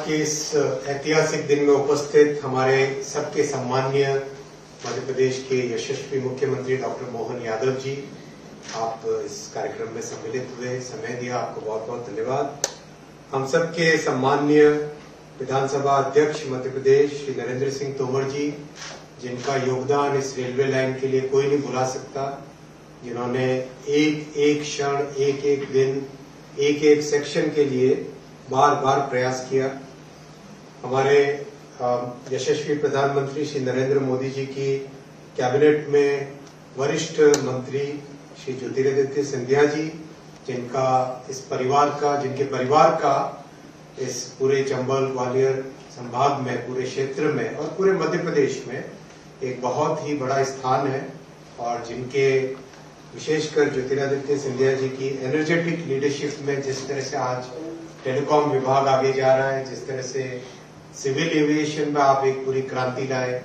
के इस ऐतिहासिक दिन में उपस्थित हमारे सबके सम्माननीय मध्य प्रदेश के यशस्वी मुख्यमंत्री डॉक्टर मोहन यादव जी, आप इस कार्यक्रम में सम्मिलित हुए, समय दिया, आपको बहुत बहुत धन्यवाद। हम सबके सम्माननीय विधानसभा अध्यक्ष मध्य प्रदेश श्री नरेंद्र सिंह तोमर जी, जिनका योगदान इस रेलवे लाइन के लिए कोई नहीं भुला सकता, जिन्होंने एक एक क्षण, एक एक दिन, एक एक सेक्शन के लिए बार बार प्रयास किया। हमारे यशस्वी प्रधानमंत्री श्री नरेंद्र मोदी जी की कैबिनेट में वरिष्ठ मंत्री श्री ज्योतिरादित्य सिंधिया जी, जिनके परिवार का इस पूरे चंबल ग्वालियर संभाग में, पूरे क्षेत्र में और पूरे मध्य प्रदेश में एक बहुत ही बड़ा स्थान है, और जिनके विशेषकर ज्योतिरादित्य सिंधिया जी की एनर्जेटिक लीडरशिप में जिस तरह से आज टेलीकॉम विभाग आगे जा रहा है, जिस तरह से सिविल एविएशन में आप एक पूरी क्रांति लाए,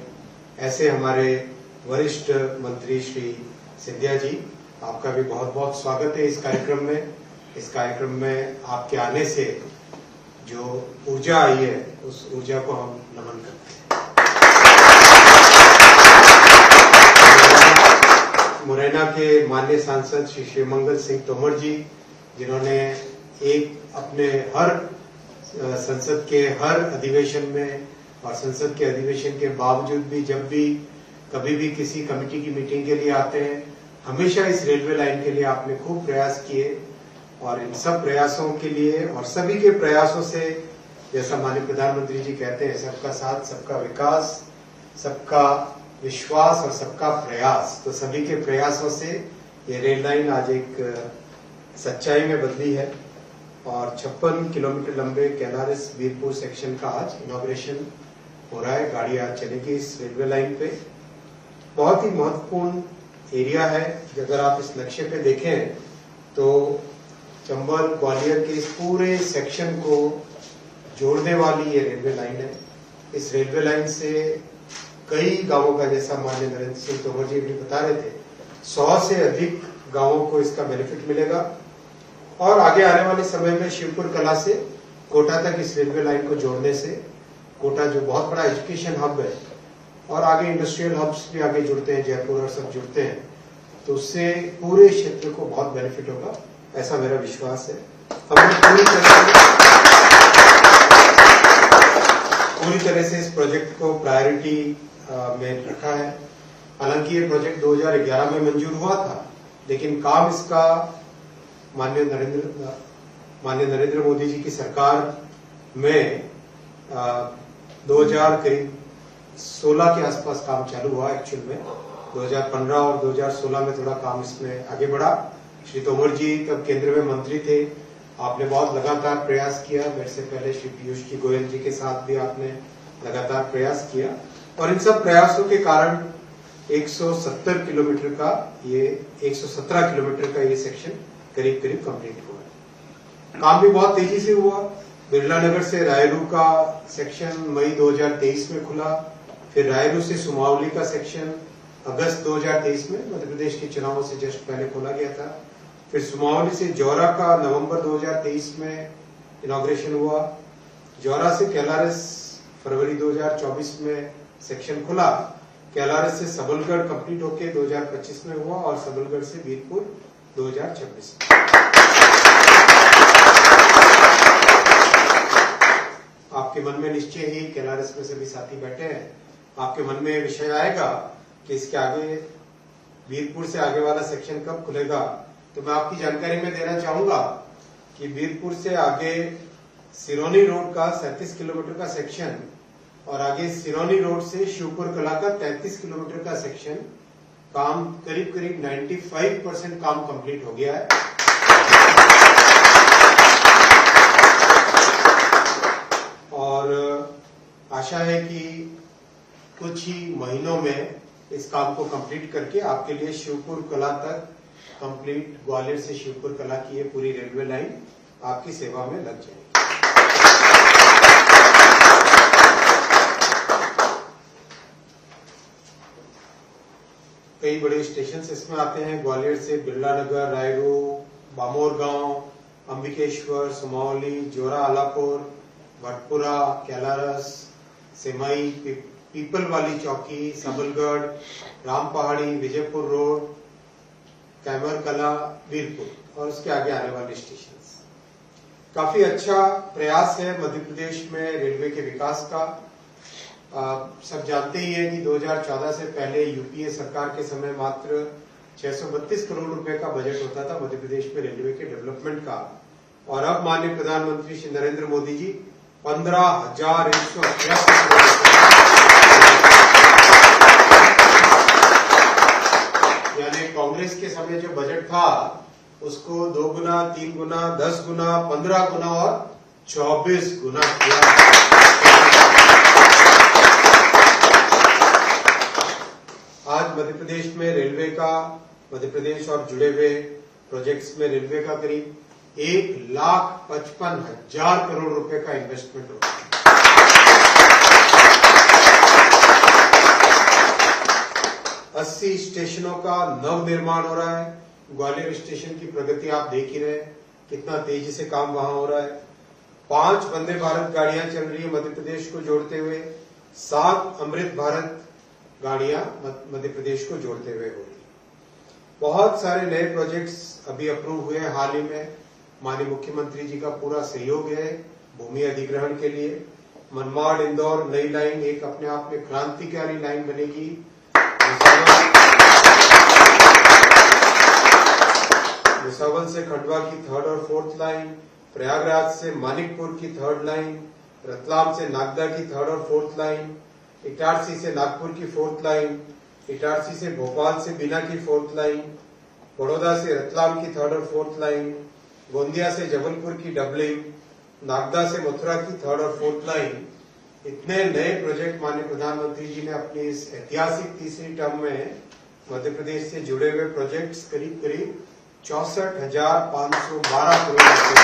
ऐसे हमारे वरिष्ठ मंत्री श्री सिंधिया जी, आपका भी बहुत बहुत स्वागत है इस कार्यक्रम में। इस कार्यक्रम में आपके आने से जो ऊर्जा आई है, उस ऊर्जा को हम नमन करते हैं। मुरैना के माननीय सांसद श्री शिवमंगल सिंह तोमर जी, जिन्होंने एक अपने हर संसद के हर अधिवेशन में और संसद के अधिवेशन के बावजूद भी जब भी कभी भी किसी कमेटी की मीटिंग के लिए आते हैं, हमेशा इस रेलवे लाइन के लिए आपने खूब प्रयास किए, और इन सब प्रयासों के लिए और सभी के प्रयासों से, जैसा माननीय प्रधानमंत्री जी कहते हैं, सबका साथ, सबका विकास, सबका विश्वास और सबका प्रयास, तो सभी के प्रयासों से ये रेल लाइन आज एक सच्चाई में बदली है, और 56 किलोमीटर लंबे कैलारस वीरपुर सेक्शन का आज इनॉग्रेशन हो रहा है। गाड़ी आज चलेगी इस रेलवे लाइन पे। बहुत ही महत्वपूर्ण एरिया है। अगर आप इस नक्शे पे देखें तो चंबल ग्वालियर के इस पूरे सेक्शन को जोड़ने वाली ये रेलवे लाइन है। इस रेलवे लाइन से कई गांवों का, जैसा माननीय नरेंद्र सिंह तोमर जी भी बता रहे थे, 100 से अधिक गांवों को इसका बेनिफिट मिलेगा, और आगे आने वाले समय में शिवपुर कला से कोटा तक इस रेलवे लाइन को जोड़ने से, कोटा जो बहुत बड़ा एजुकेशन हब है, और आगे इंडस्ट्रियल हब्स भी आगे जुड़ते हैं, जयपुर और सब जुड़ते हैं, तो उससे पूरे क्षेत्र को बहुत बेनिफिट होगा, ऐसा मेरा विश्वास है। हमने पूरी तरह से इस प्रोजेक्ट को प्रायोरिटी में रखा है। हालांकि ये प्रोजेक्ट 2011 में मंजूर हुआ था, लेकिन काम इसका माननीय नरेंद्र मोदी जी की सरकार में 2016 के आसपास काम चालू हुआ। एक्चुअल में 2015 और 2016 में थोड़ा काम इसमें आगे बढ़ा। श्री तोमर जी तब केंद्र में मंत्री थे, आपने बहुत लगातार प्रयास किया। मेरे से पहले श्री पीयूष जी गोयल जी के साथ भी आपने लगातार प्रयास किया, और इन सब प्रयासों के कारण 117 किलोमीटर का ये सेक्शन करीब करीब कंप्लीट हुआ। काम भी बहुत तेजी से हुआ। बिरला नगर से रायरू का सेक्शन मई 2023 में खुला, फिर रायरू से सुमावली का सेक्शन अगस्त 2023 में, मध्य प्रदेश के चुनावों से जस्ट पहले खोला गया था। फिर सुमावली से जौरा का नवंबर 2023 में इनॉग्रेशन हुआ। जौरा से कैलारस फरवरी 2024 में सेक्शन खुला। कैलारस से सबलगढ़ कंप्लीट होकर 2025 में हुआ, और सबलगढ़ से वीरपुर 2026 में। आपके मन में निश्चय ही, कैलारस में सभी साथी बैठे हैं, आपके मन में विषय आएगा कि इसके आगे वीरपुर से आगे वाला सेक्शन कब खुलेगा। तो मैं आपकी जानकारी में देना चाहूंगा कि वीरपुर से आगे सिरोनी रोड का 37 किलोमीटर का सेक्शन, और आगे सिरोनी रोड से शिवपुर कला का 33 किलोमीटर का सेक्शन, काम करीब करीब 95% काम कंप्लीट हो गया है। और आशा है कि कुछ ही महीनों में इस काम को कंप्लीट करके आपके लिए शिवपुर कला तक कंप्लीट, ग्वालियर से शिवपुर कला की ये पूरी रेलवे लाइन आपकी सेवा में लग जाएगी। कई बड़े स्टेशन इसमें आते हैं। ग्वालियर से बिरला नगर, रायरू, बामोर गांव, अंबिकेश्वर, सुमावली, जोरा, आलापुर, भटपुरा, कैलारस, सेमई, पीपल वाली चौकी, सबलगढ़, रामपहाड़ी, विजयपुर रोड, कैमरकला, वीरपुर और उसके आगे आने वाले स्टेशन। काफी अच्छा प्रयास है मध्य प्रदेश में रेलवे के विकास का। सब जानते ही हैं कि 2014 से पहले यूपीए सरकार के समय मात्र 632 करोड़ रुपए का बजट होता था मध्य प्रदेश में रेलवे के डेवलपमेंट का, और अब माननीय प्रधानमंत्री श्री नरेंद्र मोदी जी 15,188 करोड़ यानी कांग्रेस के समय जो बजट था उसको 2 गुना, 3 गुना, 10 गुना, 15 गुना और 24 गुना किया। आज मध्य प्रदेश में रेलवे का, मध्य प्रदेश और जुड़े हुए प्रोजेक्ट्स में रेलवे का करीब 1,55,000 करोड़ रुपए का इन्वेस्टमेंट होगा। अस्सी स्टेशनों का नव निर्माण हो रहा है। ग्वालियर स्टेशन की प्रगति आप देख ही रहे हैं, कितना तेजी से काम वहां हो रहा है। 5 वंदे भारत गाड़ियां चल रही है मध्य प्रदेश को जोड़ते हुए, 7 अमृत भारत गाड़ियां मध्य प्रदेश को जोड़ते हुए हो रही है। बहुत सारे नए प्रोजेक्ट्स अभी अप्रूव हुए हैं हाल ही में। माननीय मुख्यमंत्री जी का पूरा सहयोग है भूमि अधिग्रहण के लिए। मनमाड़ इंदौर नई लाइन एक अपने आप में क्रांतिकारी लाइन बनेगी। भुसावल से खंडवा की 3rd और 4th लाइन, प्रयागराज से मानिकपुर की 3rd लाइन, रतलाम से नागदा की 3rd और 4th लाइन, इटारसी से नागपुर की 4th लाइन, इटारसी से भोपाल से बीना की 4th लाइन, बड़ौदा से रतलाम की 3rd और 4th लाइन, गोंदिया से जबलपुर की डबलिंग, नागदा से मथुरा की 3rd और 4th लाइन। इतने नए प्रोजेक्ट माननीय प्रधानमंत्री जी ने अपनी इस ऐतिहासिक तीसरी टर्म में मध्य प्रदेश से जुड़े हुए प्रोजेक्ट्स करीब 64,512 करोड़ रुपए।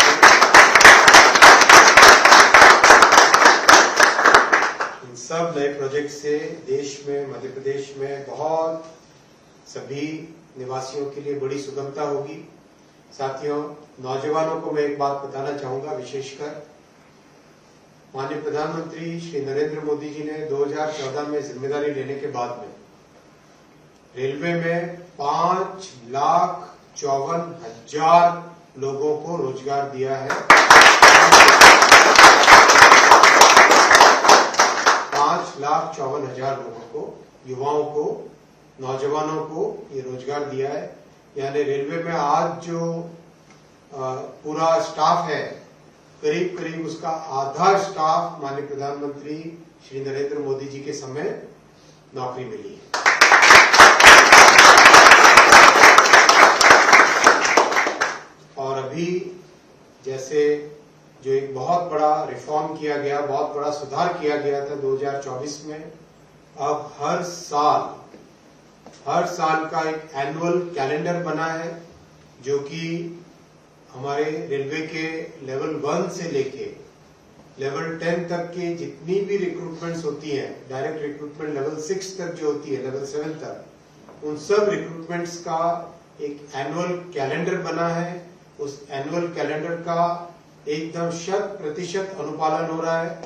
इन सब नए प्रोजेक्ट से देश में, मध्य प्रदेश में बहुत सभी निवासियों के लिए बड़ी सुगमता होगी। साथियों, नौजवानों को मैं एक बात बताना चाहूंगा, विशेषकर माननीय प्रधानमंत्री श्री नरेंद्र मोदी जी ने 2014 में जिम्मेदारी लेने के बाद में रेलवे में 5,54,000 लोगों को रोजगार दिया है। 5,54,000 लोगों को, युवाओं को, नौजवानों को ये रोजगार दिया है। यानी रेलवे में आज जो पूरा स्टाफ है, करीब करीब उसका आधा स्टाफ माननीय प्रधानमंत्री श्री नरेंद्र मोदी जी के समय नौकरी मिली है। और अभी जैसे जो एक बहुत बड़ा रिफॉर्म किया गया, बहुत बड़ा सुधार किया गया था 2024 में, अब हर साल का एक एनुअल कैलेंडर बना है, जो कि हमारे रेलवे के लेवल 1 से लेके लेवल 10 तक के जितनी भी रिक्रूटमेंट्स होती हैं, डायरेक्ट रिक्रूटमेंट लेवल 6 तक जो होती है, लेवल 7 तक, उन सब रिक्रूटमेंट्स का एक एनुअल कैलेंडर बना है। उस एनुअल कैलेंडर का एकदम 100% अनुपालन हो रहा है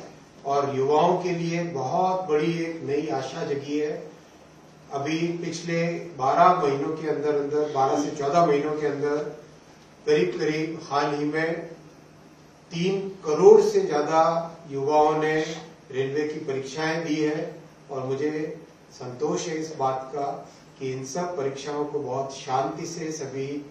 और युवाओं के लिए बहुत बड़ी एक नई आशा जगी है। अभी पिछले 12 महीनों के अंदर 12 से 14 महीनों के अंदर करीब हाल ही में 3 करोड़ से ज्यादा युवाओं ने रेलवे की परीक्षाएं दी है। और मुझे संतोष है इस बात का कि इन सब परीक्षाओं को बहुत शांति से सभी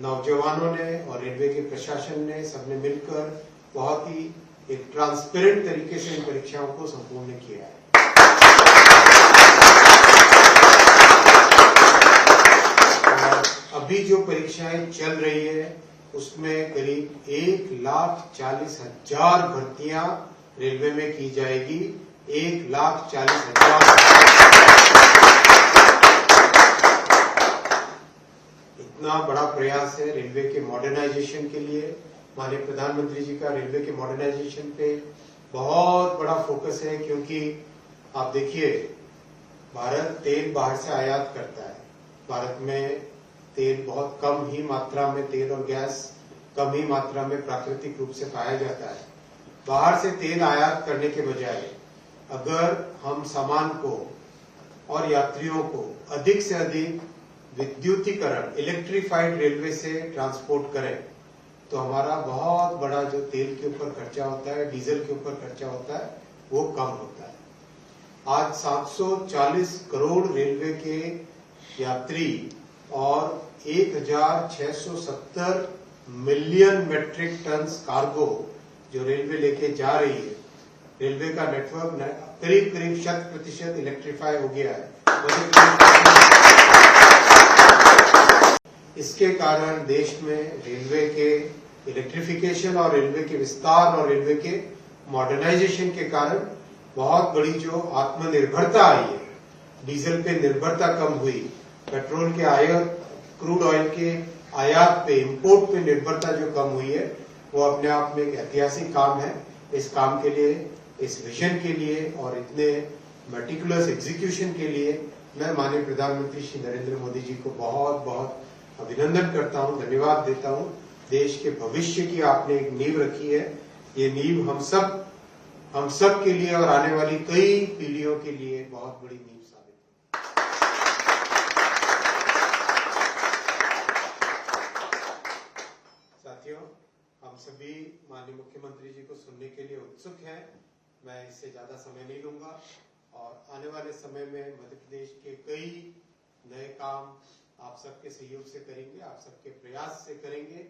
नौजवानों ने और रेलवे के प्रशासन ने सबने मिलकर बहुत ही एक ट्रांसपेरेंट तरीके से इन परीक्षाओं को संपूर्ण किया है। अभी जो परीक्षाएं चल रही है उसमें करीब 1,40,000 भर्तियां रेलवे में की जाएगी। 1,40,000 इतना बड़ा प्रयास है रेलवे के मॉडर्नाइजेशन के लिए। माननीय प्रधानमंत्री जी का रेलवे के मॉडर्नाइजेशन पे बहुत बड़ा फोकस है, क्योंकि आप देखिए भारत तेल बाहर से आयात करता है। भारत में तेल बहुत कम ही मात्रा में, तेल और गैस कम ही मात्रा में प्राकृतिक रूप से पाया जाता है। बाहर से तेल आयात करने के बजाय अगर हम सामान को और यात्रियों को अधिक से अधिक विद्युतीकरण इलेक्ट्रीफाइड रेलवे से ट्रांसपोर्ट करें तो हमारा बहुत बड़ा जो तेल के ऊपर खर्चा होता है, डीजल के ऊपर खर्चा होता है, वो कम होता है। आज 740 करोड़ रेलवे के यात्री और 1670 मिलियन मेट्रिक टन कार्गो जो रेलवे लेके जा रही है, रेलवे का नेटवर्क करीब करीब 100% इलेक्ट्रीफाई हो गया है। इसके कारण देश में रेलवे के इलेक्ट्रिफिकेशन और रेलवे के विस्तार और रेलवे के मॉडर्नाइजेशन के कारण बहुत बड़ी जो आत्मनिर्भरता आई है, डीजल पे निर्भरता कम हुई, पेट्रोल के आयात, क्रूड ऑयल के आयात पे, इंपोर्ट पे निर्भरता जो कम हुई है, वो अपने आप में एक ऐतिहासिक काम है। इस काम के लिए, इस विजन के लिए और इतने मेटिकुलस एग्जीक्यूशन के लिए मैं माननीय प्रधानमंत्री श्री नरेंद्र मोदी जी को बहुत बहुत अभिनंदन करता हूं, धन्यवाद देता हूं। देश के भविष्य की आपने एक नींव रखी है। ये नींव हम सब के लिए और आने वाली कई पीढ़ियों के लिए बहुत बड़ी नींव साबित है। साथियों, हम सभी माननीय मुख्यमंत्री जी को सुनने के लिए उत्सुक हैं। मैं इससे ज्यादा समय नहीं लूंगा और आने वाले समय में मध्य प्रदेश के कई नए काम आप सबके सहयोग से करेंगे, आप सबके प्रयास से करेंगे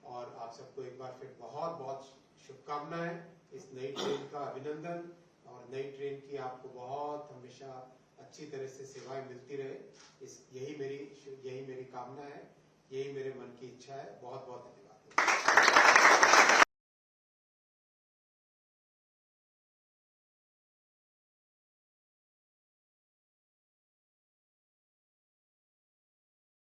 और आप सबको एक बार फिर बहुत बहुत शुभकामनाएं। इस नई ट्रेन का अभिनंदन और नई ट्रेन की आपको बहुत हमेशा अच्छी तरह से सेवाएं मिलती रहे। यही मेरी कामना है, यही मेरे मन की इच्छा है। बहुत बहुत धन्यवाद।